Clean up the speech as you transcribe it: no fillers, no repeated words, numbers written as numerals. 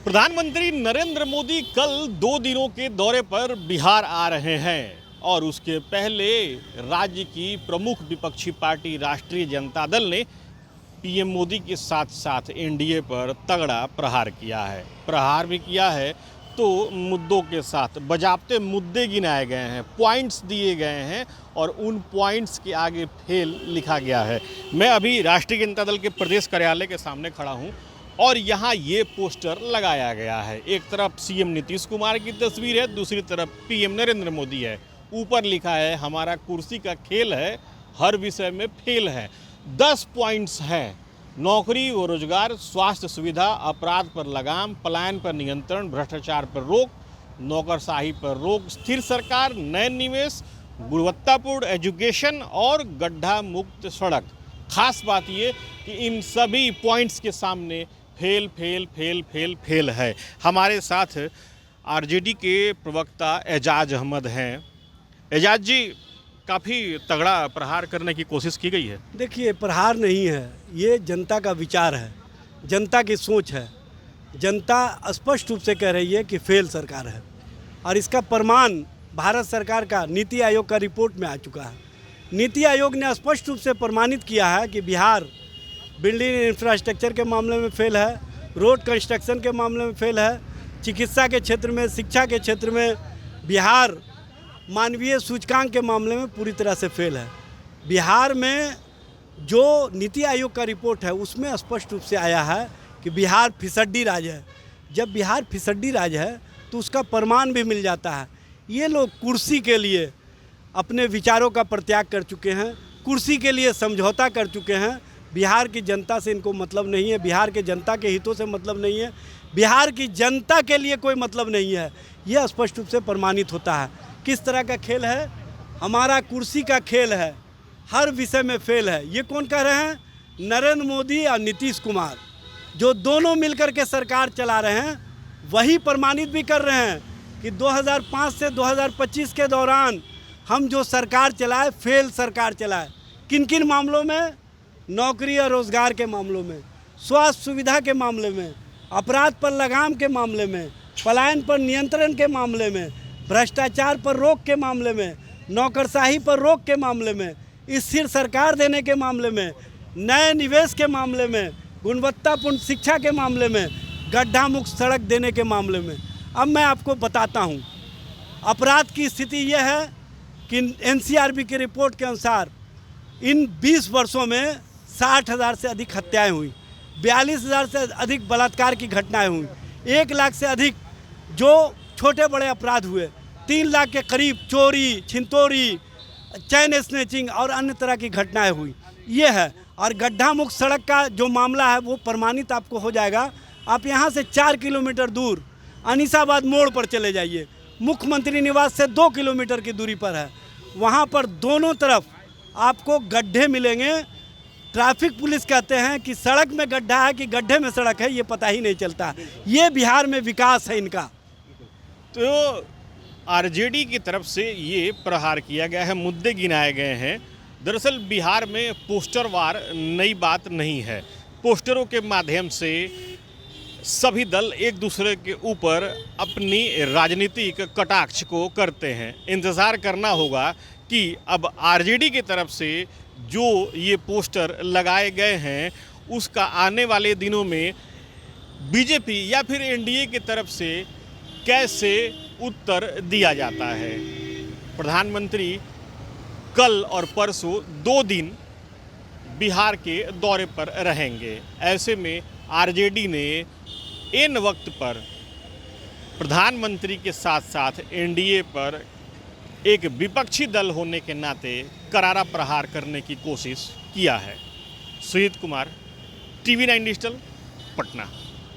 प्रधानमंत्री नरेंद्र मोदी कल 2 दिनों के दौरे पर बिहार आ रहे हैं और उसके पहले राज्य की प्रमुख विपक्षी पार्टी राष्ट्रीय जनता दल ने पीएम मोदी के साथ साथ एनडीए पर तगड़ा प्रहार किया है। प्रहार भी किया है तो मुद्दों के साथ बजाबते मुद्दे गिनाए गए हैं, पॉइंट्स दिए गए हैं और उन पॉइंट्स के आगे फेल लिखा गया है। मैं अभी राष्ट्रीय जनता दल के प्रदेश कार्यालय के सामने खड़ा हूं और यहाँ ये पोस्टर लगाया गया है। एक तरफ सीएम नीतीश कुमार की तस्वीर है, दूसरी तरफ पीएम नरेंद्र मोदी है। ऊपर लिखा है हमारा कुर्सी का खेल है, हर विषय में फेल है। 10 पॉइंट्स हैं। नौकरी व रोजगार, स्वास्थ्य सुविधा, अपराध पर लगाम, पलायन पर नियंत्रण, भ्रष्टाचार पर रोक, नौकरशाही पर रोक, स्थिर सरकार, नए निवेश, गुणवत्तापूर्ण एजुकेशन और गड्ढा मुक्त सड़क। खास बात ये कि इन सभी पॉइंट्स के सामने fail fail fail fail fail है। हमारे साथ आरजेडी के प्रवक्ता एजाज अहमद हैं। एजाज जी, काफ़ी तगड़ा प्रहार करने की कोशिश की गई है। देखिए, प्रहार नहीं है, ये जनता का विचार है, जनता की सोच है। जनता स्पष्ट रूप से कह रही है कि फेल सरकार है और इसका प्रमाण भारत सरकार का नीति आयोग का रिपोर्ट में आ चुका है। नीति आयोग ने स्पष्ट रूप से प्रमाणित किया है कि बिहार बिल्डिंग इंफ्रास्ट्रक्चर के मामले में फेल है, रोड कंस्ट्रक्शन के मामले में फेल है, चिकित्सा के क्षेत्र में, शिक्षा के क्षेत्र में बिहार मानवीय सूचकांक के मामले में पूरी तरह से फेल है। बिहार में जो नीति आयोग का रिपोर्ट है उसमें स्पष्ट रूप से आया है कि बिहार फिसड्डी राज्य है। जब बिहार फिसड्डी राज्य है तो उसका प्रमाण भी मिल जाता है। ये लोग कुर्सी के लिए अपने विचारों का परित्याग कर चुके हैं, कुर्सी के लिए समझौता कर चुके हैं। बिहार की जनता से इनको मतलब नहीं है, बिहार के जनता के हितों से मतलब नहीं है, बिहार की जनता के लिए कोई मतलब नहीं है। यह स्पष्ट रूप से प्रमाणित होता है। किस तरह का खेल है? हमारा कुर्सी का खेल है, हर विषय में फेल है। ये कौन कह रहे हैं? नरेंद्र मोदी और नीतीश कुमार, जो दोनों मिलकर के सरकार चला रहे हैं, वही प्रमाणित भी कर रहे हैं कि 2005 से 2025 के दौरान हम जो सरकार चलाए, फेल सरकार चलाए। किन किन मामलों में? नौकरी और रोज़गार के मामलों में, स्वास्थ्य सुविधा के मामले में, अपराध पर लगाम के मामले में, पलायन पर नियंत्रण के मामले में, भ्रष्टाचार पर रोक के मामले में, नौकरशाही पर रोक के मामले में, स्थिर सरकार देने के मामले में, नए निवेश के मामले में, गुणवत्तापूर्ण शिक्षा के मामले में, गड्ढा मुक्त सड़क देने के मामले में। अब मैं आपको बताता हूँ, अपराध की स्थिति यह है कि एनसीआरबी की रिपोर्ट के अनुसार इन 20 वर्षों में 60,000 से अधिक हत्याएं हुई, 42,000 से अधिक बलात्कार की घटनाएं हुई, 1 लाख से अधिक जो छोटे बड़े अपराध हुए, 3 लाख के करीब चोरी, छिनतोरी, चैन स्नैचिंग और अन्य तरह की घटनाएं हुई। ये है। और गड्ढा मुक्त सड़क का जो मामला है वो प्रमाणित आपको हो जाएगा। आप यहाँ से 4 किलोमीटर दूर अनीसाबाद मोड़ पर चले जाइए, मुख्यमंत्री निवास से 2 किलोमीटर की दूरी पर है। वहाँ पर दोनों तरफ आपको गड्ढे मिलेंगे। ट्रैफिक पुलिस कहते हैं कि सड़क में गड्ढा है कि गड्ढे में सड़क है, ये पता ही नहीं चलता। ये बिहार में विकास है इनका। तो आरजेडी की तरफ से ये प्रहार किया गया है, मुद्दे गिनाए गए हैं। दरअसल बिहार में पोस्टरवार नई बात नहीं है। पोस्टरों के माध्यम से सभी दल एक दूसरे के ऊपर अपनी राजनीतिक कटाक्ष को करते हैं। इंतज़ार करना होगा कि अब आरजेडी की तरफ से जो ये पोस्टर लगाए गए हैं उसका आने वाले दिनों में बीजेपी या फिर एनडीए की तरफ से कैसे उत्तर दिया जाता है। प्रधानमंत्री कल और परसों 2 दिन बिहार के दौरे पर रहेंगे। ऐसे में आरजेडी ने इन वक्त पर प्रधानमंत्री के साथ साथ एनडीए पर एक विपक्षी दल होने के नाते करारा प्रहार करने की कोशिश किया है। Sujeet Kumar, TV9 digital, Patna.